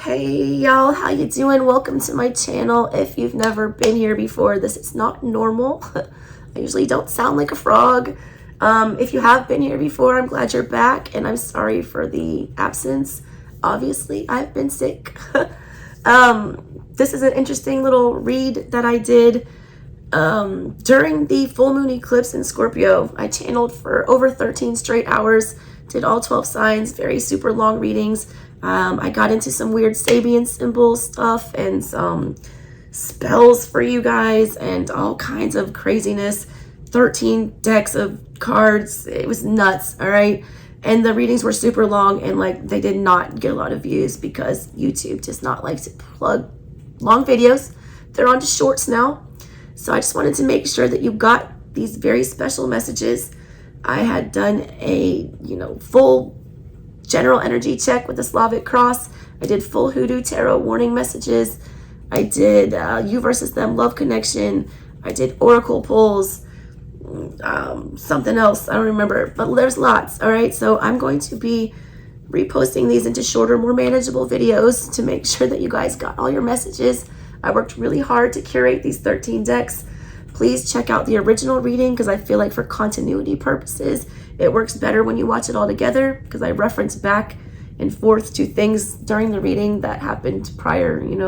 Hey y'all, how you doing? Welcome to my channel. If you've never been here before, this is not normal. I usually don't sound like a frog. If you have been here before, I'm glad you're back, and I'm sorry for the absence. Obviously, I've been sick. This is an interesting little read that I did during the full moon eclipse in Scorpio. I channeled for over 13 straight hours, did all 12 signs, very super long readings. I got into some weird Sabian symbol stuff and some spells for you guys and all kinds of craziness. 13 decks of cards. It was nuts, all right? And the readings were super long, and like they did not get a lot of views because YouTube does not like to plug long videos. They're on to shorts now. So I just wanted to make sure that you got these very special messages. I had done a, full general energy check with the Slavic cross. I did full Hoodoo Tarot warning messages. I did you versus them love connection. I did oracle pulls, something else, I don't remember, but there's lots. All right, so I'm going to be reposting these into shorter, more manageable videos to make sure that you guys got all your messages. I worked really hard to curate these 13 decks. Please check out the original reading because I feel like for continuity purposes, it works better when you watch it all together because I reference back and forth to things during the reading that happened prior, and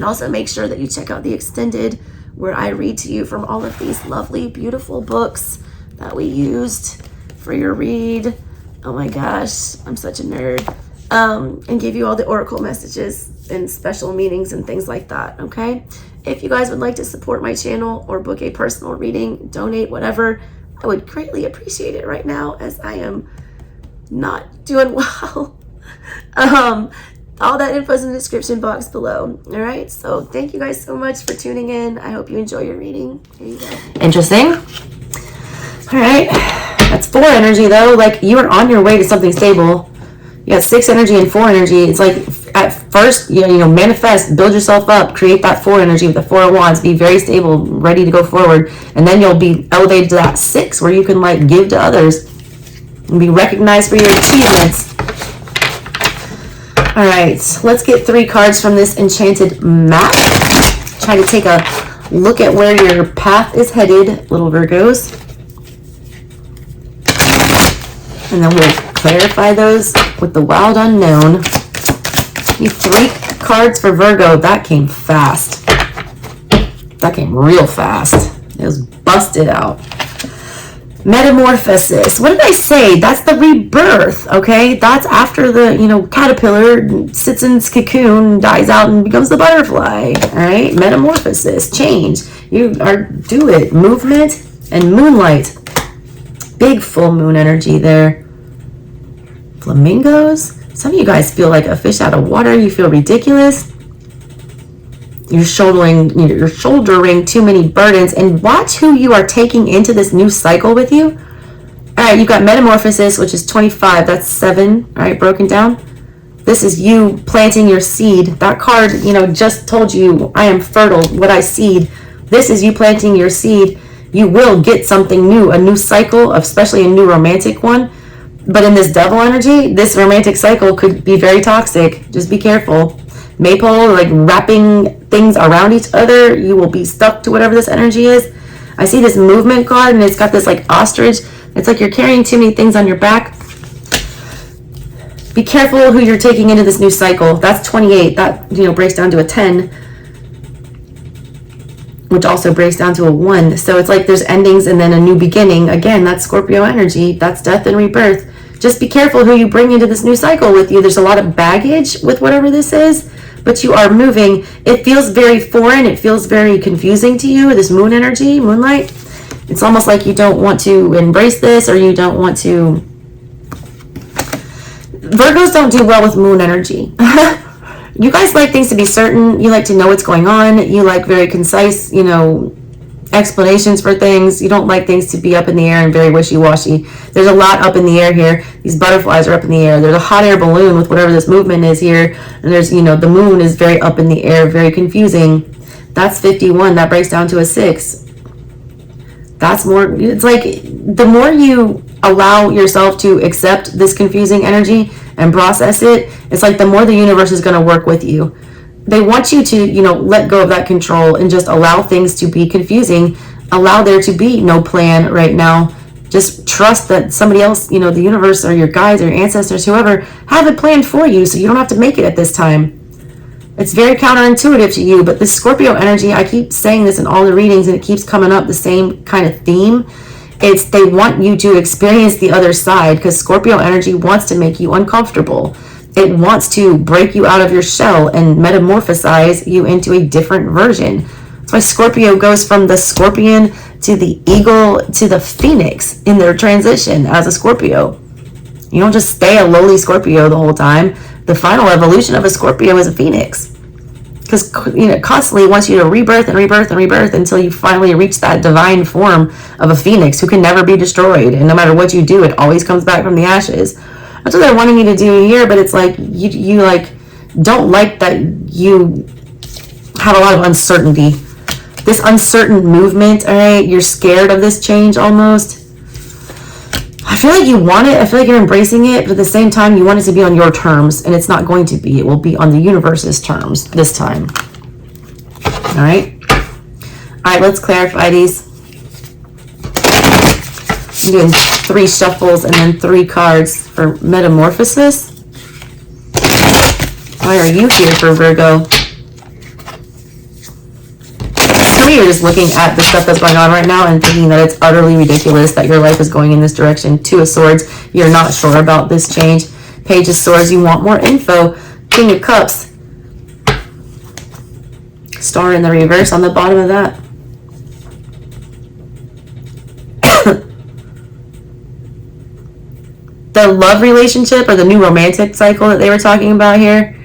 also make sure that you check out the extended where I read to you from all of these lovely, beautiful books that we used for your read. Oh my gosh, I'm such a nerd. And give you all the oracle messages and special meanings and things like that, okay? If you guys would like to support my channel or book a personal reading, donate, whatever, I would greatly appreciate it right now as I am not doing well. All that info is in the description box below. All right, so thank you guys so much for tuning in. I hope you enjoy your reading. Here you go. Interesting. All right, that's 4 energy though. Like you are on your way to something stable. You got 6 energy and 4 energy. It's like at first, manifest, build yourself up, create that 4 energy with the 4 of Wands, be very stable, ready to go forward. And then you'll be elevated to that 6 where you can like give to others and be recognized for your achievements. All right, let's get 3 cards from this Enchanted Map. Try to take a look at where your path is headed, little Virgos. And then we'll clarify those with the wild unknown. Need 3 cards for Virgo. That came fast. That came real fast. It was busted out. Metamorphosis. What did I say? That's the rebirth, okay? That's after the, caterpillar sits in its cocoon, dies out, and becomes the butterfly, all right? Metamorphosis, change. Do it. Movement and moonlight. Big full moon energy there. Flamingos. Some of you guys feel like a fish out of water. You feel ridiculous. You're shouldering too many burdens. And watch who you are taking into this new cycle with you. All right, you've got Metamorphosis, which is 25. That's 7. All right, broken down. This is you planting your seed. That card, just told you, I am fertile, what I seed. This is you planting your seed. You will get something new, a new cycle, especially a new romantic one. But in this devil energy, this romantic cycle could be very toxic. Just be careful. Maypole, like wrapping things around each other. You will be stuck to whatever this energy is. I see this movement card, and it's got this like ostrich. It's like you're carrying too many things on your back. Be careful who you're taking into this new cycle. That's 28. That, breaks down to a 10. Which also breaks down to a 1. So it's like there's endings and then a new beginning. Again, that's Scorpio energy. That's death and rebirth. Just be careful who you bring into this new cycle with you. There's a lot of baggage with whatever this is, but you are moving. It feels very foreign. It feels very confusing to you, this moon energy, moonlight. It's almost like you don't want to embrace this, or you don't want to. Virgos don't do well with moon energy. You guys like things to be certain. You like to know what's going on. You like very concise, explanations for things. You don't like things to be up in the air and very wishy-washy. There's a lot up in the air here. These butterflies are up in the air. There's a hot air balloon with whatever this movement is here. And there's, the moon is very up in the air, very confusing. That's 51. That breaks down to a 6. That's more, it's like the more you allow yourself to accept this confusing energy and process it, it's like the more the universe is going to work with you. They want you to, you know, let go of that control and just allow things to be confusing. Allow there to be no plan right now. Just trust that somebody else, you know, the universe or your guides or your ancestors, whoever, have it planned for you, so you don't have to make it at this time. It's very counterintuitive to you, but this Scorpio energy, I keep saying this in all the readings and it keeps coming up, the same kind of theme. It's they want you to experience the other side, because Scorpio energy wants to make you uncomfortable. It wants to break you out of your shell and metamorphosize you into a different version. That's why Scorpio goes from the scorpion to the eagle to the phoenix in their transition as a Scorpio. You don't just stay a lowly Scorpio the whole time. The final evolution of a Scorpio is a phoenix. Because, you know, it constantly wants you to rebirth and rebirth and rebirth until you finally reach that divine form of a phoenix who can never be destroyed. And no matter what you do, it always comes back from the ashes. That's what they're wanting you to do here, but it's like you like don't like that you have a lot of uncertainty. This uncertain movement, all right? You're scared of this change almost. I feel like you want it. I feel like you're embracing it, but at the same time, you want it to be on your terms, and it's not going to be. It will be on the universe's terms this time. All right? All right, let's clarify these. I'm doing 3 shuffles and then 3 cards for metamorphosis. Why are you here for Virgo? Some of you are just looking at the stuff that's going on right now and thinking that it's utterly ridiculous that your life is going in this direction. 2 of Swords, you're not sure about this change. Page of Swords, you want more info. King of Cups. Star in the reverse on the bottom of that. The love relationship or the new romantic cycle that they were talking about here,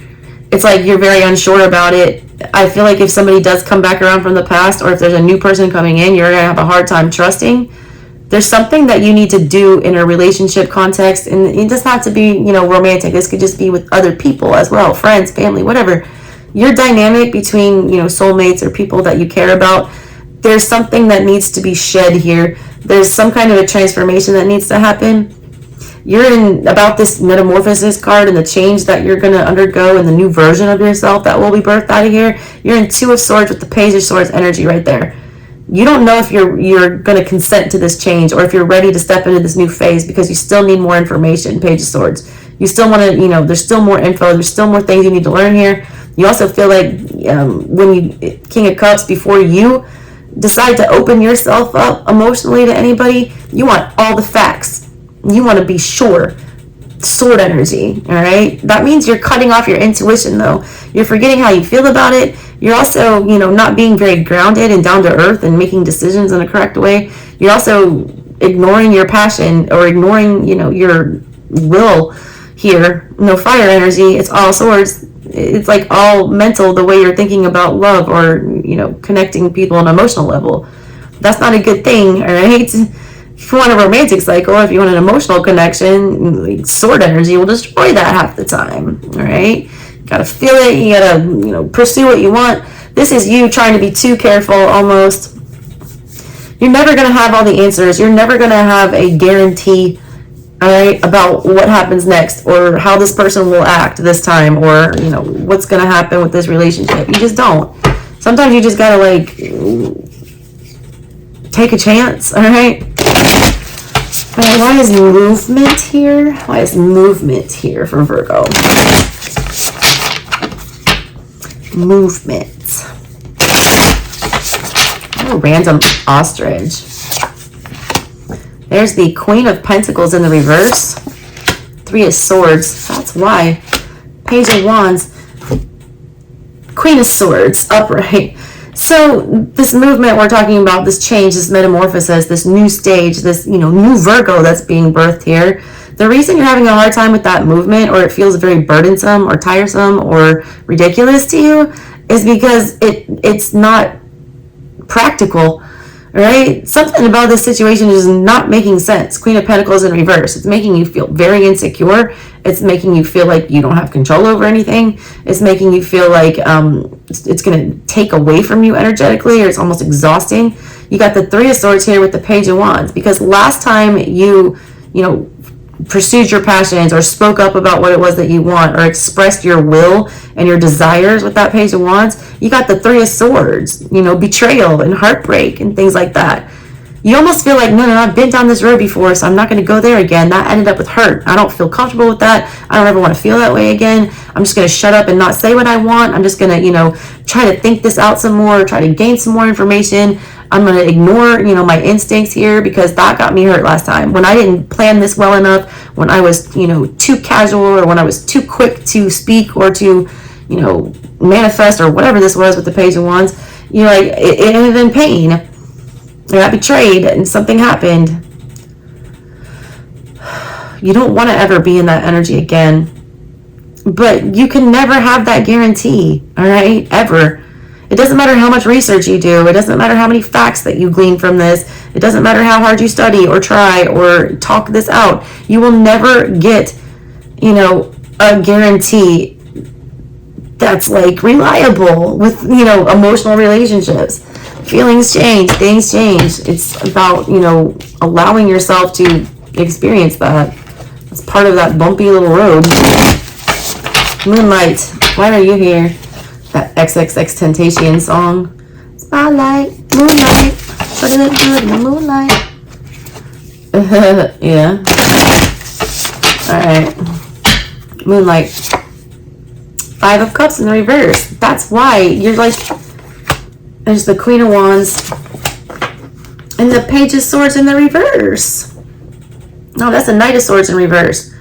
it's like you're very unsure about it. I feel like if somebody does come back around from the past, or if there's a new person coming in, you're going to have a hard time trusting. There's something that you need to do in a relationship context, and it doesn't have to be, you know, romantic. This could just be with other people as well, friends, family, whatever. Your dynamic between, you know, soulmates or people that you care about, there's something that needs to be shed here. There's some kind of a transformation that needs to happen. You're in about this metamorphosis card and the change that you're going to undergo and the new version of yourself that will be birthed out of here. You're in 2 of Swords with the Page of Swords energy right there. You don't know if you're going to consent to this change or if you're ready to step into this new phase, because you still need more information. Page of Swords. You still want to, you know, there's still more info. There's still more things you need to learn here. You also feel like when you, King of Cups, before you decide to open yourself up emotionally to anybody, you want all the facts. You want to be sure. Sword energy, all right? That means you're cutting off your intuition, though. You're forgetting how you feel about it. You're also, you know, not being very grounded and down to earth and making decisions in a correct way. You're also ignoring your passion or ignoring, you know, your will here. No fire energy. It's all swords. It's like all mental, the way you're thinking about love or, you know, connecting people on an emotional level. That's not a good thing, all right? If you want a romantic cycle, if you want an emotional connection, sword energy will destroy that half the time, all right? You gotta feel it, you gotta, you know, pursue what you want. This is you trying to be too careful almost. You're never gonna have all the answers. You're never gonna have a guarantee, all right, about what happens next or how this person will act this time or, you know, what's gonna happen with this relationship. You just don't. Sometimes you just gotta, like, take a chance, all right? Why is movement here? Why is movement here for Virgo? Movement. Oh, random ostrich. There's the Queen of Pentacles in the reverse. 3 of Swords. That's why. Page of Wands. Queen of Swords. Upright. So this movement we're talking about, this change, this metamorphosis, this new stage, this, you know, new Virgo that's being birthed here. The reason you're having a hard time with that movement, or it feels very burdensome or tiresome or ridiculous to you, is because it's not practical, right? Something about this situation is not making sense. Queen of Pentacles in reverse. It's making you feel very insecure. It's making you feel like you don't have control over anything. It's making you feel like it's going to take away from you energetically, or it's almost exhausting. You got the 3 of Swords here with the Page of Wands, because last time you know, pursued your passions or spoke up about what it was that you want or expressed your will and your desires with that Page of Wands, you got the Three of Swords, you know, betrayal and heartbreak and things like that. You almost feel like, no, I've been down this road before, so I'm not going to go there again. That ended up with hurt. I don't feel comfortable with that. I don't ever want to feel that way again. I'm just going to shut up and not say what I want. I'm just going to, you know, try to think this out some more, try to gain some more information. I'm going to ignore, you know, my instincts here because that got me hurt last time. When I didn't plan this well enough, when I was, you know, too casual, or when I was too quick to speak or to, you know, manifest, or whatever this was with the Page of Wands, you know, like, it ended in pain. I got betrayed and something happened. You don't want to ever be in that energy again. But you can never have that guarantee, all right? Ever. It doesn't matter how much research you do. It doesn't matter how many facts that you glean from this. It doesn't matter how hard you study or try or talk this out. You will never get, you know, a guarantee that's like reliable with, you know, emotional relationships. Feelings change, things change. It's about, you know, allowing yourself to experience that. It's part of that bumpy little road. Moonlight, why are you here? That XXX Temptation song. Spotlight, moonlight, what did it do in the moonlight? Yeah. Alright. Moonlight. Five of Cups in the reverse. That's why you're like... There's the Queen of Wands and the Page of Swords in the reverse. No, that's the Knight of Swords in reverse.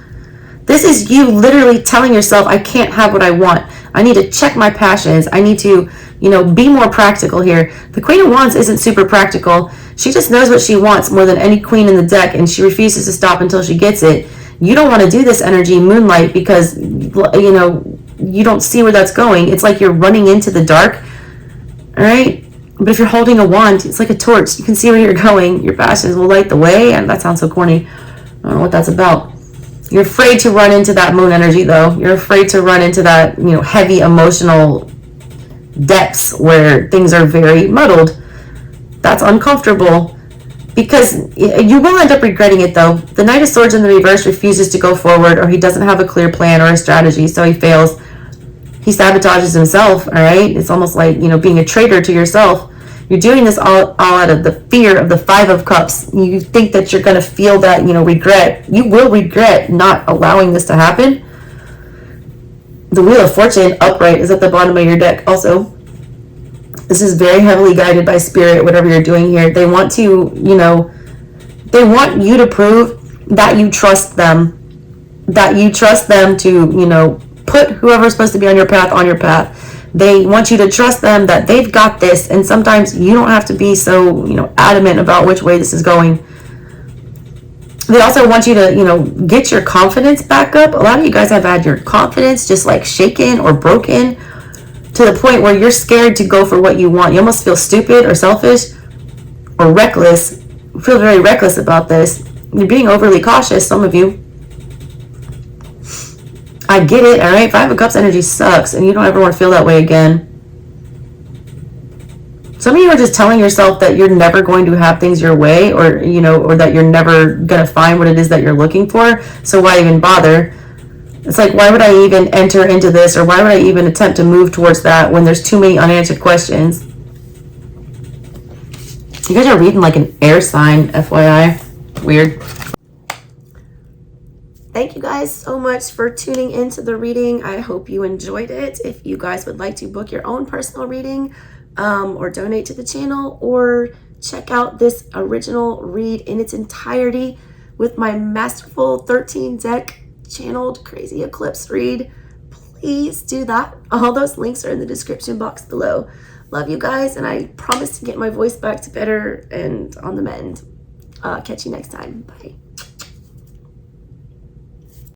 This is you literally telling yourself, I can't have what I want. I need to check my passions. I need to, you know, be more practical here. The Queen of Wands isn't super practical. She just knows what she wants more than any queen in the deck, and she refuses to stop until she gets it. You don't want to do this energy, Moonlight, because, you know, you don't see where that's going. It's like you're running into the dark. All right, but if you're holding a wand, it's like a torch. You can see where you're going. Your passions will light the way, and that sounds so corny. I don't know what that's about. You're afraid to run into that moon energy, though. You're afraid to run into that, you know, heavy emotional depths where things are very muddled. That's uncomfortable because you will end up regretting it, though. The Knight of Swords in the reverse refuses to go forward, or he doesn't have a clear plan or a strategy, so he fails. He sabotages himself, all right? It's almost like, you know, being a traitor to yourself. You're doing this all out of the fear of the Five of Cups. You think that you're going to feel that, you know, regret. You will regret not allowing this to happen. The Wheel of Fortune upright is at the bottom of your deck also. This is very heavily guided by Spirit, whatever you're doing here. They want to, you know, they want you to prove that you trust them. That you trust them to, you know, put whoever's supposed to be on your path. They want you to trust them that they've got this, and sometimes you don't have to be so, you know, adamant about which way this is going. They also want you to, you know, get your confidence back up. A lot of you guys have had your confidence just like shaken or broken to the point where you're scared to go for what you want. You almost feel stupid or selfish or reckless. You feel very reckless about this. You're being overly cautious, some of you. I get it, all right? Five of Cups energy sucks, and you don't ever want to feel that way again. Some of you are just telling yourself that you're never going to have things your way, or, you know, or that you're never going to find what it is that you're looking for, so why even bother? It's like, why would I even enter into this, or why would I even attempt to move towards that when there's too many unanswered questions? You guys are reading like an air sign, FYI. Weird. Thank you guys so much for tuning into the reading. I hope you enjoyed it. If you guys would like to book your own personal reading or donate to the channel or check out this original read in its entirety with my masterful 13 deck channeled crazy eclipse read, please do that. All those links are in the description box below. Love you guys, and I promise to get my voice back to better and on the mend. Catch you next time. Bye.